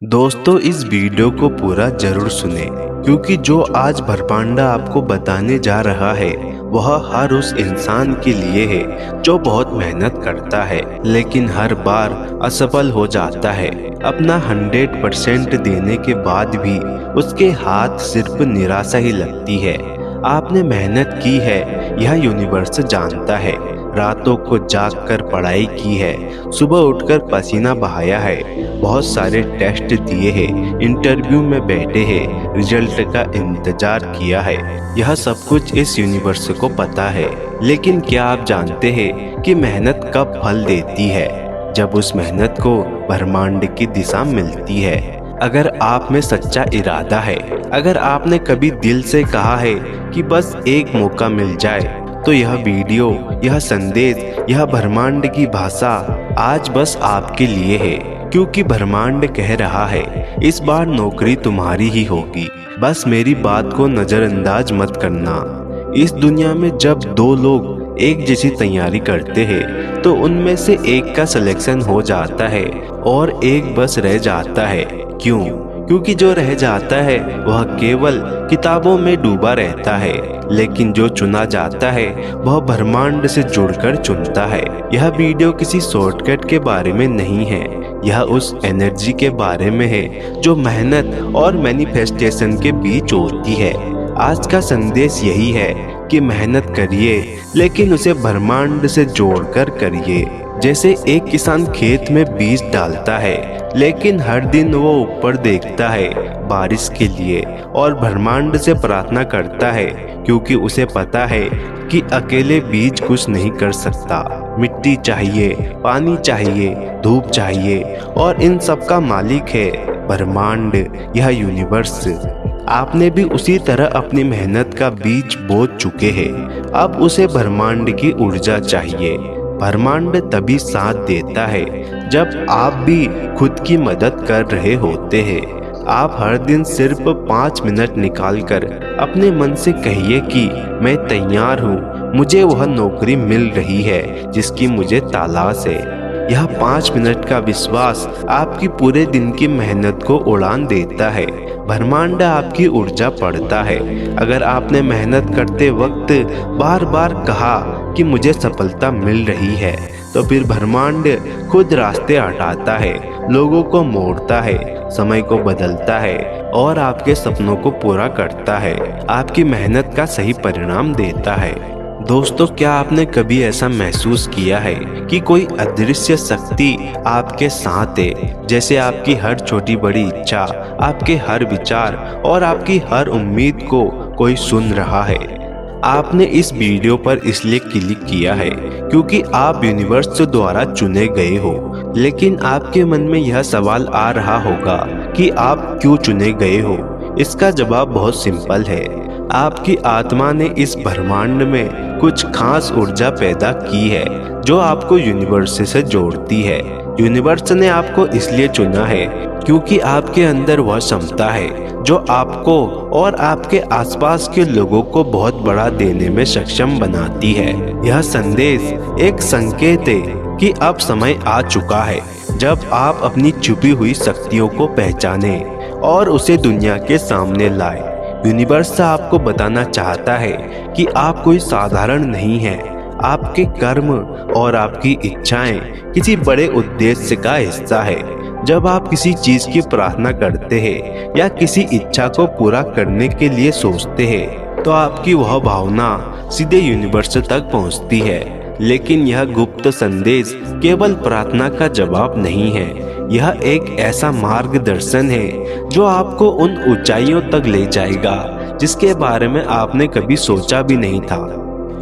दोस्तों, इस वीडियो को पूरा जरूर सुने क्योंकि जो आज भरपांडा आपको बताने जा रहा है वह हर उस इंसान के लिए है जो बहुत मेहनत करता है लेकिन हर बार असफल हो जाता है। अपना 100% देने के बाद भी उसके हाथ सिर्फ निराशा ही लगती है। आपने मेहनत की है, यह यूनिवर्स जानता है। रातों को जागकर पढ़ाई की है, सुबह उठकर पसीना बहाया है, बहुत सारे टेस्ट दिए हैं, इंटरव्यू में बैठे हैं, रिजल्ट का इंतजार किया है। यह सब कुछ इस यूनिवर्स को पता है। लेकिन क्या आप जानते हैं कि मेहनत कब फल देती है? जब उस मेहनत को ब्रह्मांड की दिशा मिलती है। अगर आप में सच्चा इरादा है, अगर आपने कभी दिल से कहा है कि बस एक मौका मिल जाए, तो यह वीडियो, यह संदेश, यह ब्रह्मांड की भाषा आज बस आपके लिए है। क्योंकि ब्रह्मांड कह रहा है, इस बार नौकरी तुम्हारी ही होगी। बस मेरी बात को नजरअंदाज मत करना। इस दुनिया में जब दो लोग एक जैसी तैयारी करते हैं तो उनमें से एक का सिलेक्शन हो जाता है और एक बस रह जाता है। क्यों? क्योंकि जो रह जाता है वह केवल किताबों में डूबा रहता है, लेकिन जो चुना जाता है वह ब्रह्मांड से जुड़कर चुनता है। यह वीडियो किसी शॉर्टकट के बारे में नहीं है, यह उस एनर्जी के बारे में है जो मेहनत और मैनिफेस्टेशन के बीच होती है। आज का संदेश यही है कि मेहनत करिए, लेकिन उसे ब्रह्मांड से जोड़कर करिए। जैसे एक किसान खेत में बीज डालता है, लेकिन हर दिन वो ऊपर देखता है बारिश के लिए और ब्रह्मांड से प्रार्थना करता है, क्योंकि उसे पता है कि अकेले बीज कुछ नहीं कर सकता। मिट्टी चाहिए, पानी चाहिए, धूप चाहिए, और इन सब का मालिक है ब्रह्मांड, यह यूनिवर्स। आपने भी उसी तरह अपनी मेहनत का बीज बो चुके हैं। अब उसे ब्रह्मांड की ऊर्जा चाहिए। ब्रह्मांड तभी साथ देता है जब आप भी खुद की मदद कर रहे होते हैं। आप हर दिन सिर्फ 5 मिनट निकालकर अपने मन से कहिए कि मैं तैयार हूँ, मुझे वह नौकरी मिल रही है जिसकी मुझे तलाश है। यह 5 मिनट का विश्वास आपकी पूरे दिन की मेहनत को उड़ान देता है। ब्रह्मांड आपकी ऊर्जा पढ़ता है। अगर आपने मेहनत करते वक्त बार बार कहा कि मुझे सफलता मिल रही है, तो फिर ब्रह्मांड खुद रास्ते हटाता है, लोगों को मोड़ता है, समय को बदलता है और आपके सपनों को पूरा करता है, आपकी मेहनत का सही परिणाम देता है। दोस्तों, क्या आपने कभी ऐसा महसूस किया है कि कोई अदृश्य शक्ति आपके साथ है? जैसे आपकी हर छोटी बड़ी इच्छा, आपके हर विचार और आपकी हर उम्मीद को कोई सुन रहा है। आपने इस वीडियो पर इसलिए क्लिक किया है क्योंकि आप यूनिवर्स द्वारा चुने गए हो। लेकिन आपके मन में यह सवाल आ रहा होगा कि आप क्यों चुने गए हो? इसका जवाब बहुत सिंपल है। आपकी आत्मा ने इस ब्रह्मांड में कुछ खास ऊर्जा पैदा की है जो आपको यूनिवर्स से जोड़ती है। यूनिवर्स ने आपको इसलिए चुना है क्योंकि आपके अंदर वह क्षमता है जो आपको और आपके आसपास के लोगों को बहुत बड़ा देने में सक्षम बनाती है। यह संदेश एक संकेत है कि अब समय आ चुका है जब आप अपनी छुपी हुई शक्तियों को पहचाने और उसे दुनिया के सामने लाए। यूनिवर्स आपको बताना चाहता है कि आप कोई साधारण नहीं है। आपके कर्म और आपकी इच्छाएं किसी बड़े उद्देश्य का हिस्सा है। जब आप किसी चीज की प्रार्थना करते हैं या किसी इच्छा को पूरा करने के लिए सोचते हैं, तो आपकी वह भावना सीधे यूनिवर्स तक पहुंचती है। लेकिन यह गुप्त संदेश केवल प्रार्थना का जवाब नहीं है, यह एक ऐसा मार्गदर्शन है जो आपको उन ऊंचाइयों तक ले जाएगा जिसके बारे में आपने कभी सोचा भी नहीं था।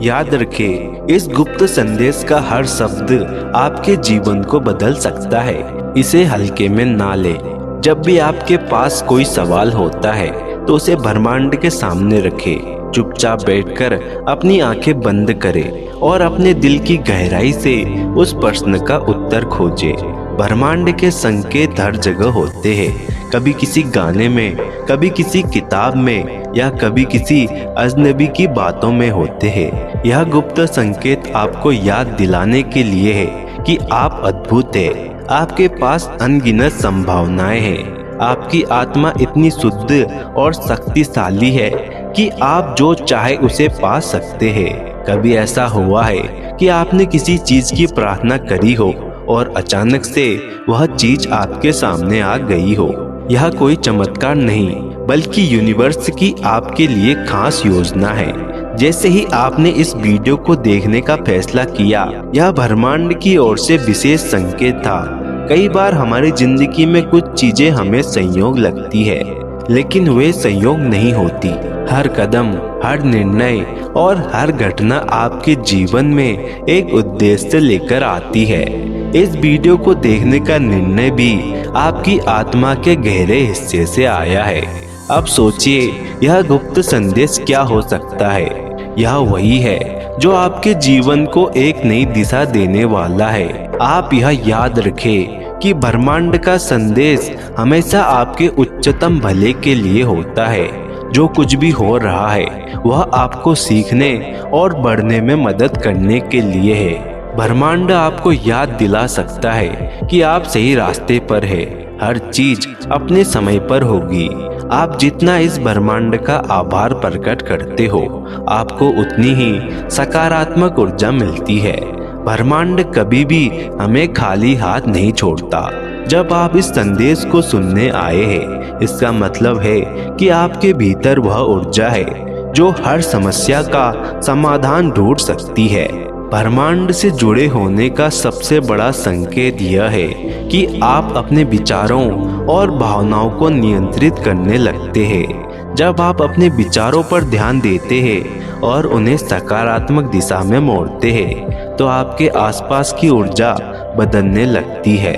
याद रखें, इस गुप्त संदेश का हर शब्द आपके जीवन को बदल सकता है। इसे हल्के में ना ले। जब भी आपके पास कोई सवाल होता है तो उसे ब्रह्मांड के सामने रखें। चुपचाप बैठकर अपनी आंखें बंद करें और अपने दिल की गहराई से उस प्रश्न का उत्तर खोजें। ब्रह्मांड के संकेत हर जगह होते हैं, कभी किसी गाने में, कभी किसी किताब में या कभी किसी अजनबी की बातों में होते हैं। यह गुप्त संकेत आपको याद दिलाने के लिए है कि आप अद्भुत हैं, आपके पास अनगिनत संभावनाएं हैं, आपकी आत्मा इतनी शुद्ध और शक्तिशाली है कि आप जो चाहे उसे पा सकते हैं। कभी ऐसा हुआ है कि आपने किसी चीज की प्रार्थना करी हो और अचानक से वह चीज आपके सामने आ गई हो? यह कोई चमत्कार नहीं, बल्कि यूनिवर्स की आपके लिए खास योजना है। जैसे ही आपने इस वीडियो को देखने का फैसला किया, यह ब्रह्मांड की ओर से विशेष संकेत था। कई बार हमारी जिंदगी में कुछ चीजें हमें संयोग लगती है, लेकिन वे संयोग नहीं होती। हर कदम, हर निर्णय और हर घटना आपके जीवन में एक उद्देश्य लेकर आती है। इस वीडियो को देखने का निर्णय भी आपकी आत्मा के गहरे हिस्से से आया है। अब सोचिए, यह गुप्त संदेश क्या हो सकता है? यह वही है जो आपके जीवन को एक नई दिशा देने वाला है। आप यह याद रखें कि ब्रह्मांड का संदेश हमेशा आपके उच्चतम भले के लिए होता है। जो कुछ भी हो रहा है वह आपको सीखने और बढ़ने में मदद करने के लिए है। ब्रह्मांड आपको याद दिला सकता है कि आप सही रास्ते पर हैं। हर चीज अपने समय पर होगी। आप जितना इस ब्रह्मांड का आभार प्रकट करते हो, आपको उतनी ही सकारात्मक ऊर्जा मिलती है। ब्रह्मांड कभी भी हमें खाली हाथ नहीं छोड़ता। जब आप इस संदेश को सुनने आए हैं, इसका मतलब है कि आपके भीतर वह ऊर्जा है जो हर समस्या का समाधान ढूंढ सकती है। ब्रह्मांड से जुड़े होने का सबसे बड़ा संकेत यह है कि आप अपने विचारों और भावनाओं को नियंत्रित करने लगते हैं। जब आप अपने विचारों पर ध्यान देते हैं और उन्हें सकारात्मक दिशा में मोड़ते हैं, तो आपके आसपास की ऊर्जा बदलने लगती है।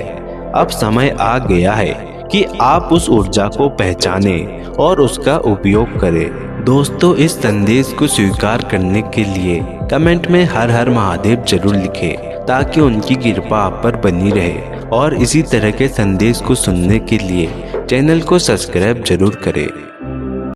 अब समय आ गया है कि आप उस ऊर्जा को पहचानें और उसका उपयोग करें। दोस्तों, इस संदेश को स्वीकार करने के लिए कमेंट में हर हर महादेव जरूर लिखें, ताकि उनकी कृपा आप पर बनी रहे। और इसी तरह के संदेश को सुनने के लिए चैनल को सब्सक्राइब जरूर करें।